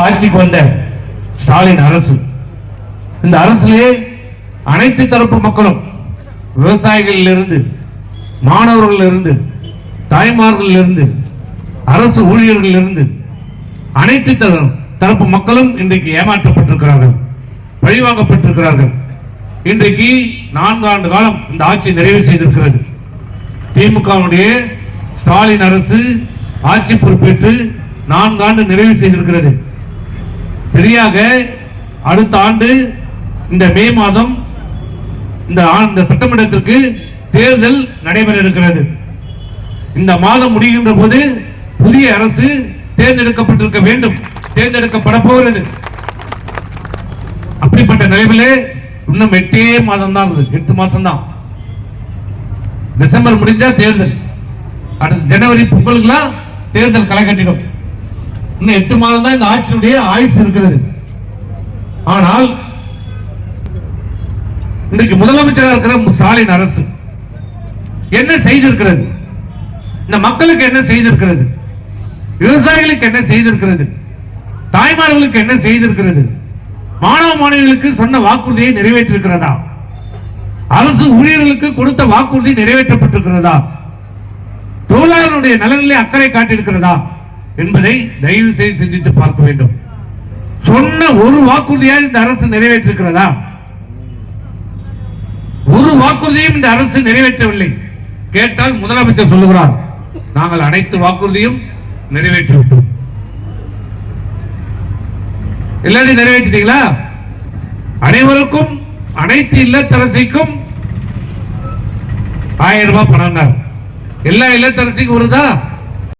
ஆட்சிக்கு வந்த ஸ்டாலின் அரசு, இந்த அரசிலே அனைத்து தரப்பு மக்களும், விவசாயிகளில் இருந்து, மாணவர்கள் இருந்து, தாய்மார்கள் இருந்து, அரசு ஊழியர்கள் இருந்து அனைத்து தரப்பு மக்களும் இன்றைக்கு ஏமாற்றப்பட்டிருக்கிறார்கள், பழிவாங்கப்பட்டிருக்கிறார்கள். இன்றைக்கு 4 ஆண்டு காலம் இந்த ஆட்சி நிறைவு செய்திருக்கிறது. திமுகவுடைய ஸ்டாலின் அரசு ஆட்சி பொறுப்பேற்று 4 ஆண்டு நிறைவு செய்திருக்கிறது. சரியாக அடுத்த ஆண்டு இந்த மே மாதம் இந்த சட்டமன்றத்திற்கு தேர்தல் நடைபெற இருக்கிறது. இந்த மாதம் முடிகின்ற போது புதிய அரசு தேர்ந்தெடுக்கப்பட்டிருக்க வேண்டும், தேர்ந்தெடுக்கப்பட போகிறது. அப்படிப்பட்ட நிலையிலே இன்னும் 8 மாதம் தான், 8 மாசம் தான். டிசம்பர் முடிஞ்சா தேர்தல், அடுத்த ஜனவரி பொங்கலுக்குலாம் தேர்தல் களை கட்டிடும். இன்னும் 8 மாதம் தான் இந்த ஆட்சியுடைய ஆயுசு இருக்கிறது. ஆனால் இன்றைக்கு முதலமைச்சராக இருக்கிற ஸ்டாலின் அரசு என்ன செய்திருக்கிறது? இந்த மக்களுக்கு என்ன செய்திருக்கிறது? விவசாயிகளுக்கு என்ன செய்திருக்கிறது? தாய்மார்களுக்கு என்ன செய்திருக்கிறது? மாணவ மாணவிகளுக்கு சொன்ன வாக்குறுதியை நிறைவேற்றிருக்கிறதா? அரசு ஊழியர்களுக்கு கொடுத்த வாக்குறுதி நிறைவேற்றப்பட்டிருக்கிறதா? தொழிலாளர்களுடைய நலனிலே அக்கறை காட்டியிருக்கிறதா என்பதை தயவு செய்து சிந்தித்து பார்க்க வேண்டும். சொன்ன ஒரு வாக்குறுதியாக இந்த அரசு நிறைவேற்றிருக்கிறதா? ஒரு வாக்குறுதியும் இந்த அரசு நிறைவேற்றவில்லை. கேட்டால் முதலமைச்சர் சொல்லுகிறார், நாங்கள் அனைத்து வாக்குறுதியும் நிறைவேற்றிவிட்டோம். எல்லாத்தையும் நிறைவேற்றிட்டீங்களா? அனைவருக்கும், அனைத்து இல்லத்தரசிக்கும் 1000 ரூபாய் பணம். எல்லா இல்லத்தரசிக்கும் வருதா?